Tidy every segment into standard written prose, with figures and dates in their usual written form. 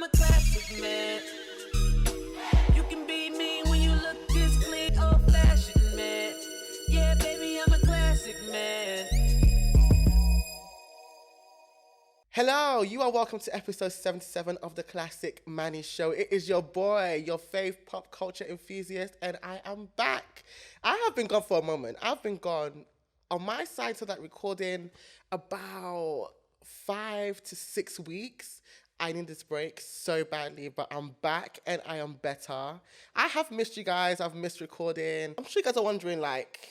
I'm a classic man. You can be me when you look this clean, old fashioned man. Yeah, baby, I'm a classic man. Hello, you are welcome to episode 77 of the Classic Manny Show. It is your boy, your fave pop culture enthusiast, and I am back. I have been gone for a moment. I've been gone on my side to that recording about 5 to 6 weeks. I need this break so badly, but I'm back and I am better. I have missed you guys. I've missed recording. I'm sure you guys are wondering,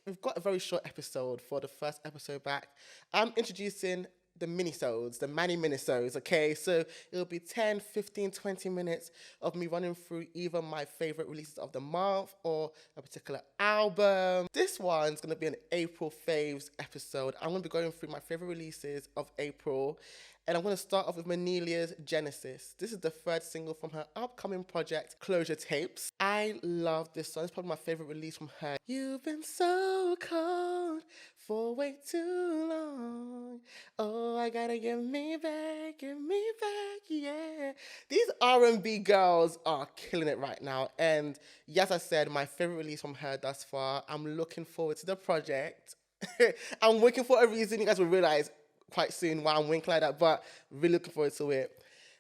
we've got a very short episode for the first episode back. I'm introducing the mini-sodes, the Manny mini-sodes, okay? So it'll be 10, 15, 20 minutes of me running through either my favorite releases of the month or a particular album. This one's gonna be an April Faves episode. I'm gonna be going through my favorite releases of April, and I'm going to start off with Mnelia's Genesis. This is the third single from her upcoming project, Closure Tapes. I love this song. It's probably my favorite release from her. You've been so cold for way too long. Oh, I gotta get me back, yeah. These R&B girls are killing it right now. And yes, I said, my favorite release from her thus far. I'm looking forward to the project. I'm waiting for a reason. You guys will realize quite soon why I'm winking like that, but really looking forward to it.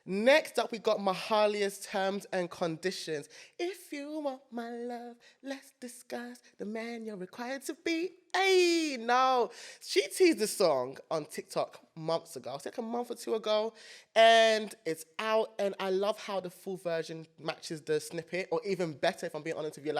Next up, we got Mahalia's Terms and Conditions. If you want my love, let's discuss the man you're required to be. Hey, no. She teased this song on TikTok months ago. It's like a month or two ago, and it's out, and I love how the full version matches the snippet, or even better, if I'm being honest with you,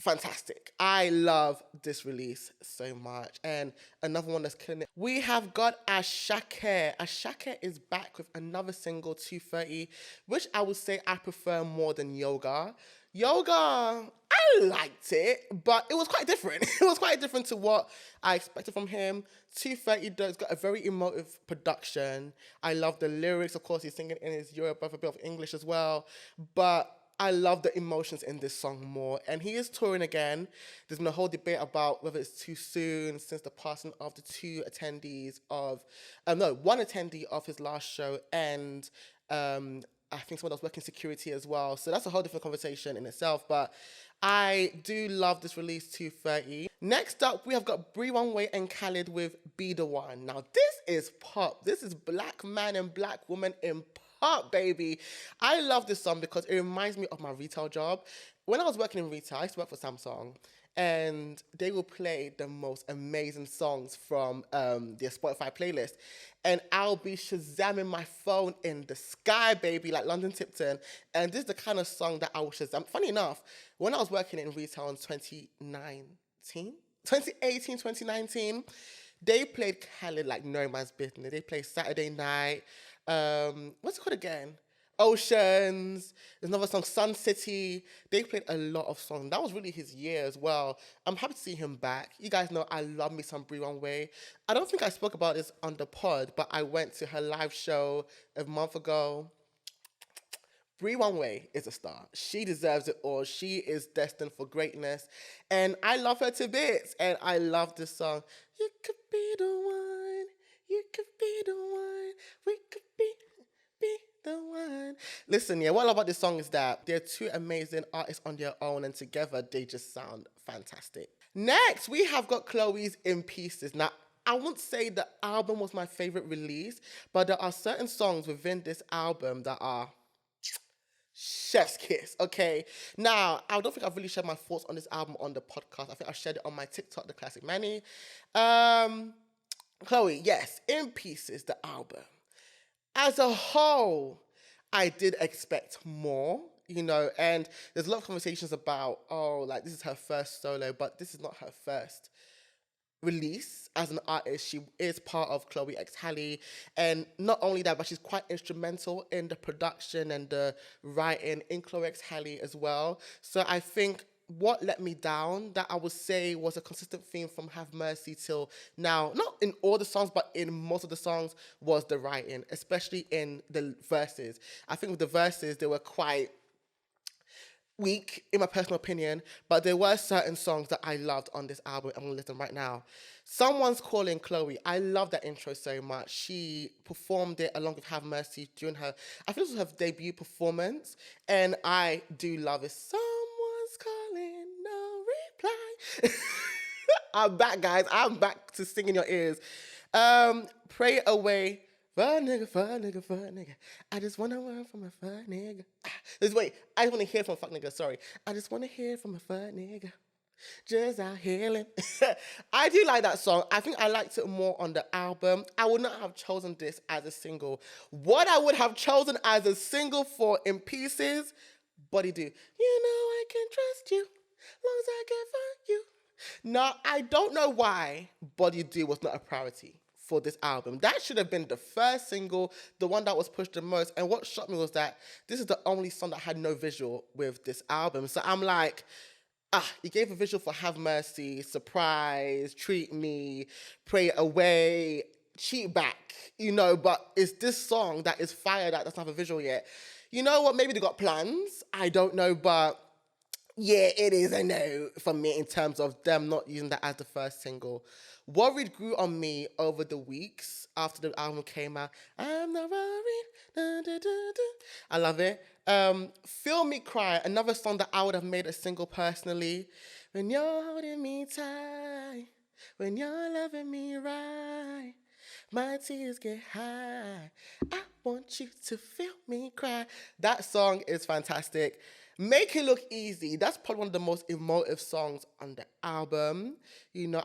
fantastic. I love this release so much. And another one that's killing it. We have got Asake. Asake is back with another single, 230, which I would say I prefer more than Yoga. Yoga, I liked it, but it was quite different. It was quite different to what I expected from him. 230 does got a very emotive production. I love the lyrics. Of course, he's singing in his Yoruba, a bit of English as well. But I love the emotions in this song more. And he is touring again. There's been a whole debate about whether it's too soon since the passing of the one attendee of his last show, and I think someone else working security as well. So that's a whole different conversation in itself. But I do love this release, 230. Next up, we have got Bree Runway and Khalid with Be The One. Now, this is pop. This is black man and black woman in pop, baby. I love this song because it reminds me of my retail job. When I was working in retail, I used to work for Samsung, and they will play the most amazing songs from their Spotify playlist. And I'll be Shazamming my phone in the sky, baby, like London Tipton. And this is the kind of song that I will Shazam. Funny enough, when I was working in retail in 2018, 2019, they played Khalid like no man's business. They played Saturday Night. What's it called again? Oceans. There's another song, Sun City. They played a lot of songs. That was really his year as well. I'm happy to see him back. You guys know I love me some Bree Runway. I don't think I spoke about this on the pod, but I went to her live show a month ago. Bree Runway is a star. She deserves it all. She is destined for greatness. And I love her to bits. And I love this song. You could be the one. You could be the one. We could be the one. Listen, what I love about this song is that they're two amazing artists on their own, and together they just sound fantastic. Next, we have got Chloe's In Pieces. Now, I won't say the album was my favorite release, but there are certain songs within this album that are chef's kiss, okay? Now, I don't think I've really shared my thoughts on this album on the podcast. I think I shared it on my TikTok, The Classic Manny. Chloe, yes, In Pieces, the album. As a whole, I did expect more, and there's a lot of conversations about, this is her first solo, but this is not her first release as an artist. She is part of Chloe x Halle, and not only that, but she's quite instrumental in the production and the writing in Chloe x Halle as well. So I think what let me down, that I would say was a consistent theme from Have Mercy till now, not in all the songs, but in most of the songs, was the writing, especially in the verses. I think with the verses, they were quite weak, in my personal opinion, but there were certain songs that I loved on this album. I'm gonna list them right now. Someone's Calling Chloe. I love that intro so much. She performed it along with Have Mercy during her, I think it was her debut performance, and I do love it. Someone's calling, no reply. I'm back, guys. I'm back to sing in your ears. Pray Away. Fuck nigga, fuck nigga, fuck nigga. I just want to word from a fuck nigga. Wait, I just want to hear from a fuck nigga, sorry. I just want to hear from a fuck nigga. Just out healing. I do like that song. I think I liked it more on the album. I would not have chosen this as a single. What I would have chosen as a single for In Pieces, Body Do. You know I can trust you, long as I can find you. Now, I don't know why Body Do was not a priority for this album. That should have been the first single, the one that was pushed the most. And what shocked me was that this is the only song that had no visual with this album. So I'm like, you gave a visual for Have Mercy, Surprise, Treat Me, Pray Away, Cheat Back, but it's this song that is fire that doesn't have a visual yet. You know what? Maybe they got plans. I don't know, but yeah, it is a no for me in terms of them not using that as the first single. Worried grew on me over the weeks after the album came out. I'm not worried. Da, da, da, da. I love it. Feel Me Cry, another song that I would have made a single personally. When you're holding me tight, when you're loving me right, my tears get high. I want you to feel me cry. That song is fantastic. Make It Look Easy. That's probably one of the most emotive songs on the album.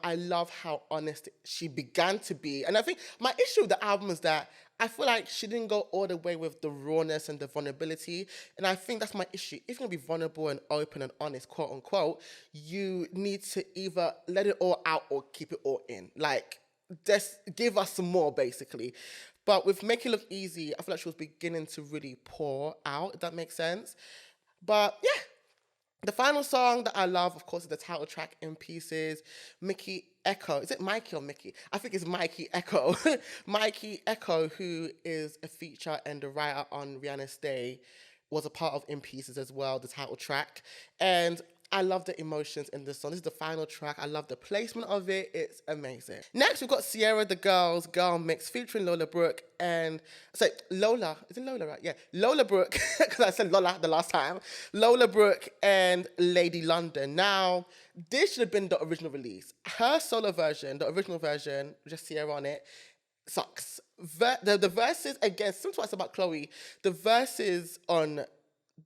I love how honest she began to be. And I think my issue with the album is that I feel like she didn't go all the way with the rawness and the vulnerability. And I think that's my issue. If you're going to be vulnerable and open and honest, quote unquote, you need to either let it all out or keep it all in. Like, just give us some more, basically. But with Make It Look Easy, I feel like she was beginning to really pour out, if that makes sense. But yeah, the final song that I love, of course, is the title track, In Pieces. Mickey Echo. Is it Mikey or Mickey? I think it's Mikey Echo. Mikey Echo, who is a feature and a writer on Rihanna's Stay, was a part of In Pieces as well, the title track. And I love the emotions in this song. This is the final track. I love the placement of it. It's amazing. Next, we've got Ciara the Girls Girl Mix featuring Lola Brooke and... Lola. Is it Lola, right? Yeah. Lola Brooke, because I said Lola the last time. Lola Brooke and Lady London. Now, this should have been the original release. Her solo version, the original version, just Ciara on it, sucks. The verses, again, similar to what I said about Chloe, the verses on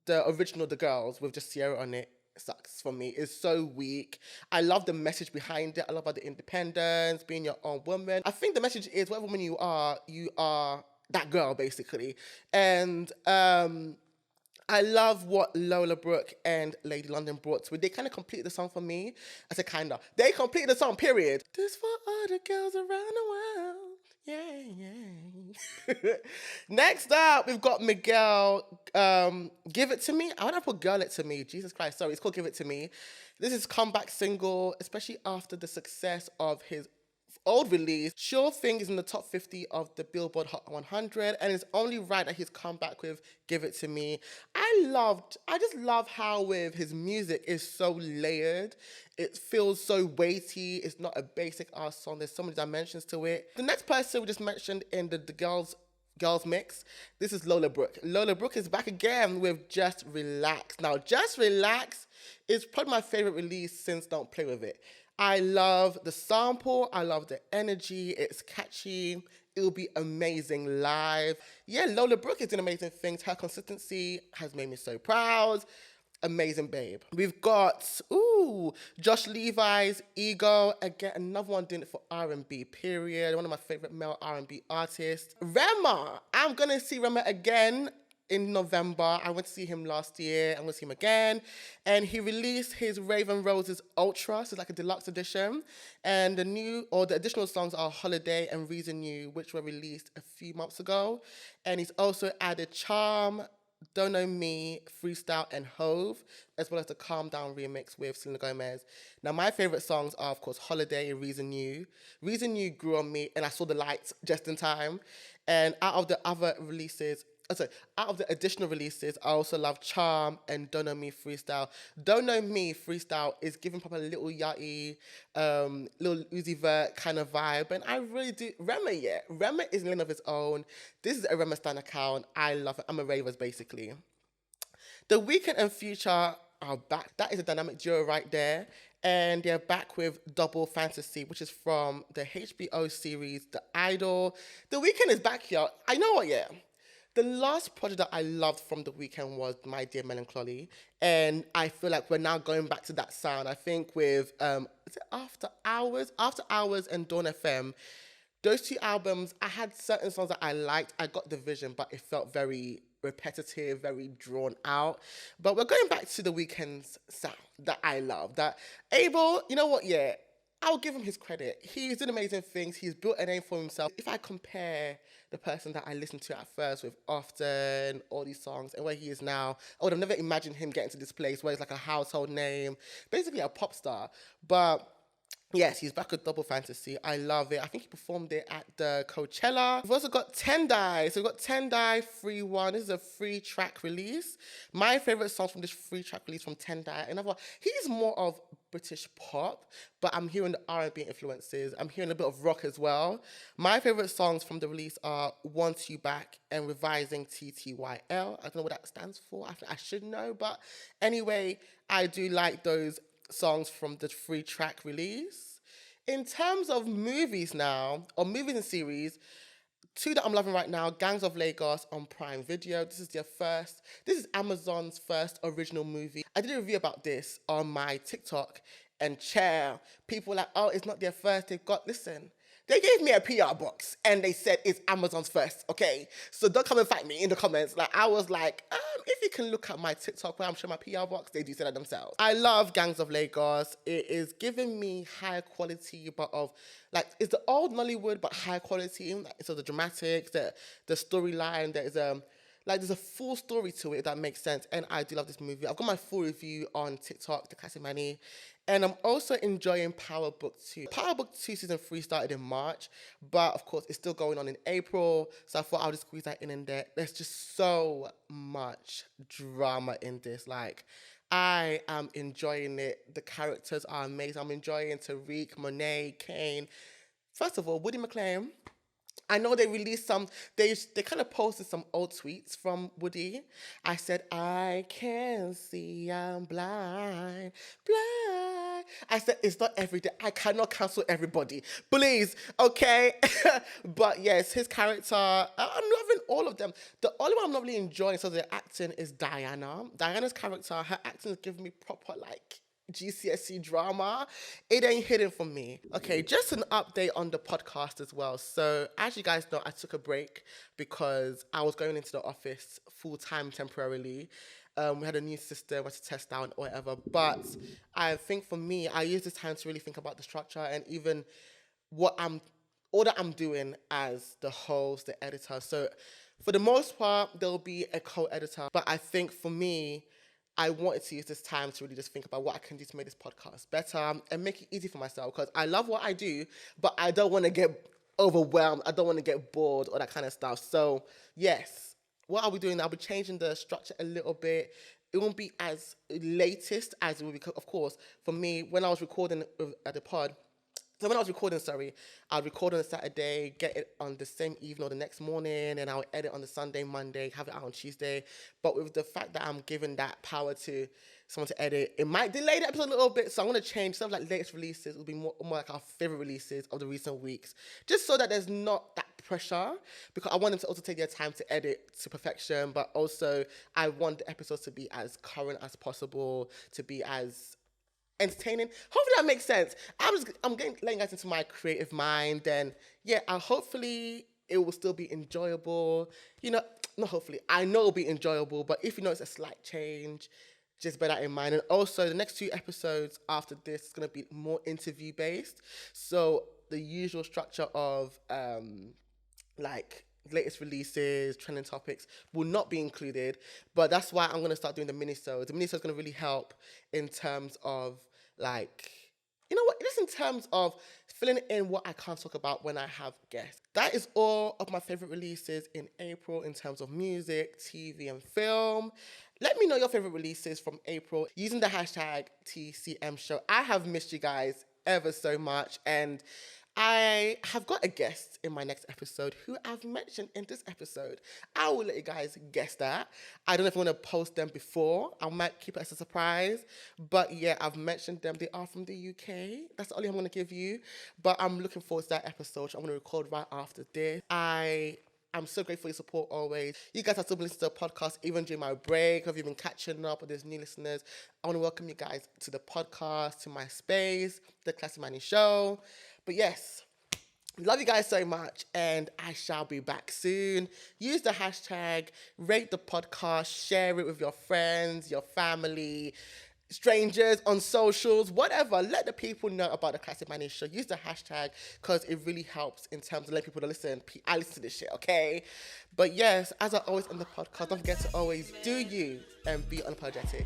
the original The Girls with just Ciara on it, sucks for me. It's so weak. I love the message behind it. I love about the independence, being your own woman. I think the message is whatever woman you are that girl, basically. And I love what Lola Brooke and Lady London brought to it. They kind of completed the song for me. I said kinda. They completed the song, period. This for all the girls around the world. Yeah. Next up, we've got Miguel, Give It To Me. I want to put Girl It To Me. Jesus Christ, sorry. It's called Give It To Me. This is comeback single, especially after the success of his old release. Sure Thing is in the top 50 of the Billboard Hot 100, and it's only right that he's come back with Give It To Me. I just love how with his music is so layered. It feels so weighty. It's not a basic ass song. There's so many dimensions to it. The next person we just mentioned in the girls mix, this is Lola Brooke. Lola Brooke is back again with Just Relax. Now, Just Relax is probably my favorite release since Don't Play With It. I love the sample. I love the energy. It's catchy. It'll be amazing live. Yeah, Lola Brooke is doing amazing things. Her consistency has made me so proud. Amazing babe. We've got, Josh Levi's Ego. Again, another one doing it for R&B, period. One of my favorite male R&B artists. Rema. I'm going to see Rema again in November. I went to see him last year. I'm going to see him again. And he released his Rave and Roses Ultra. So it's like a deluxe edition. And the additional songs are Holiday and Reason You, which were released a few months ago. And he's also added Charm, Don't Know Me, Freestyle, and Hove, as well as the Calm Down remix with Selena Gomez. Now, my favorite songs are, of course, Holiday and Reason You. Reason You grew on me, and I saw the lights just in time. And out of the other releases, sorry, out of the additional releases, I also love Charm and Don't Know Me Freestyle. Don't Know Me Freestyle is giving Papa a little Yachty, little Uzi Vert kind of vibe, and I really do. Rema, yeah, Rema is in a lane of its own. This is a Rema Stan account. I love it. I'm a ravers basically. The Weeknd and Future are back. That is a dynamic duo right there. And they're back with Double Fantasy, which is from the HBO series The Idol. The Weeknd is back here. I know what, yeah. The last project that I loved from The Weeknd was My Dear Melancholy. And I feel like we're now going back to that sound. I think with, is it After Hours? After Hours and Dawn FM. Those two albums, I had certain songs that I liked. I got the vision, but it felt very repetitive, very drawn out. But we're going back to the Weeknd's sound that I love. That Abel, you know what? Yeah, I'll give him his credit. He's done amazing things. He's built a name for himself. If I compare the person that I listened to at first with Often, all these songs, and where he is now, I would have never imagined him getting to this place where he's like a household name, basically a pop star. But yes, he's back with Double Fantasy. I love it. I think he performed it at the Coachella. We've also got Tendai. So we've got Tendai 3.one. This is a 3-track release. My favorite songs from this 3-track release from Tendai. Another, he's more of British pop, but I'm hearing the R&B influences. I'm hearing a bit of rock as well. My favorite songs from the release are Want You Back and Revising TTYL. I don't know what that stands for. I should know, but anyway, I do like those songs from the 3-track release. In terms of movies now, or movies and series, two that I'm loving right now, Gangs of Lagos on Prime Video. This is Amazon's first original movie. I did a review about this on my TikTok and people were like, oh, it's not their first, listen, they gave me a PR box and they said it's Amazon's first, okay? So don't come and fight me in the comments. Like, I was like, if you can look at my TikTok where I'm showing my PR box, they do say that themselves. I love Gangs of Lagos. It is giving me high quality, but it's the old Nollywood, but high quality. So the dramatics, the storyline, there's a full story to it, if that makes sense. And I do love this movie. I've got my full review on TikTok, THECLASSICMANNY. And I'm also enjoying Power Book 2. Power Book 2 season 3 started in March, but of course it's still going on in April. So I thought I'll just squeeze that in there. There's just so much drama in this. Like, I am enjoying it. The characters are amazing. I'm enjoying Tariq, Monet, Kane. First of all, Woody McClain. I know they released they kind of posted some old tweets from Woody. I said, I can see I'm blind. I said, it's not every day. I cannot cancel everybody. Please, okay? But yes, his character, I'm loving all of them. The only one I'm not really enjoying, so the acting, is Diana. Diana's character, her acting is giving me proper, GCSE drama. It ain't hidden from me. Okay, just an update on the podcast as well. So as you guys know, I took a break because I was going into the office full-time temporarily. We had a new system, we had to test out or whatever. But I think for me, I use this time to really think about the structure and even all that I'm doing as the host, the editor. So for the most part, there'll be a co-editor. But I think for me, I wanted to use this time to really just think about what I can do to make this podcast better and make it easy for myself, because I love what I do, but I don't want to get overwhelmed. I don't want to get bored or that kind of stuff. So yes, what are we doing? I'll be changing the structure a little bit. It won't be as latest as it will be, of course, for me, when I was recording at the pod. So when I was recording, I'd record on a Saturday, get it on the same evening or the next morning, and I'll edit on the Sunday, Monday, have it out on Tuesday. But with the fact that I'm giving that power to someone to edit, it might delay the episode a little bit. So I'm going to change some latest releases. It'll be more like our favorite releases of the recent weeks, just so that there's not that pressure, because I want them to also take their time to edit to perfection, but also I want the episodes to be as current as possible, to be as entertaining. Hopefully that makes sense. I'm letting you guys into my creative mind, and yeah, hopefully it will still be enjoyable. Not hopefully, I know it'll be enjoyable, but if it's a slight change, just bear that in mind. And also the next 2 episodes after this is going to be more interview based, so the usual structure of latest releases, trending topics will not be included, but that's why I'm going to start doing the mini-sodes. The mini-sodes is going to really help in terms of just in terms of filling in what I can't talk about when I have guests. That is all of my favorite releases in April in terms of music, TV, and film. Let me know your favorite releases from April using the hashtag TCM show. I have missed you guys ever so much, and I have got a guest in my next episode who I've mentioned in this episode. I will let you guys guess that. I don't know if I'm going to post them before. I might keep it as a surprise. But yeah, I've mentioned them. They are from the UK. That's the only I'm going to give you. But I'm looking forward to that episode, which I'm going to record right after this. I'm so grateful for your support always. You guys have still been listening to the podcast even during my break. Have you been catching up with these new listeners? I want to welcome you guys to the podcast, to my space, the Classic Manny Show. But yes, love you guys so much, and I shall be back soon. Use the hashtag, rate the podcast, share it with your friends, your family, strangers on socials, whatever. Let the people know about the Classic Manny Show. Use the hashtag because it really helps in terms of letting people to listen. I listen to this shit, okay? But yes, as I always end the podcast, don't forget to always do you and be unapologetic.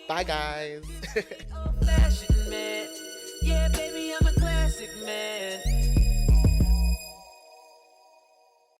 Bye, guys. Yeah, baby, I'm a classic man.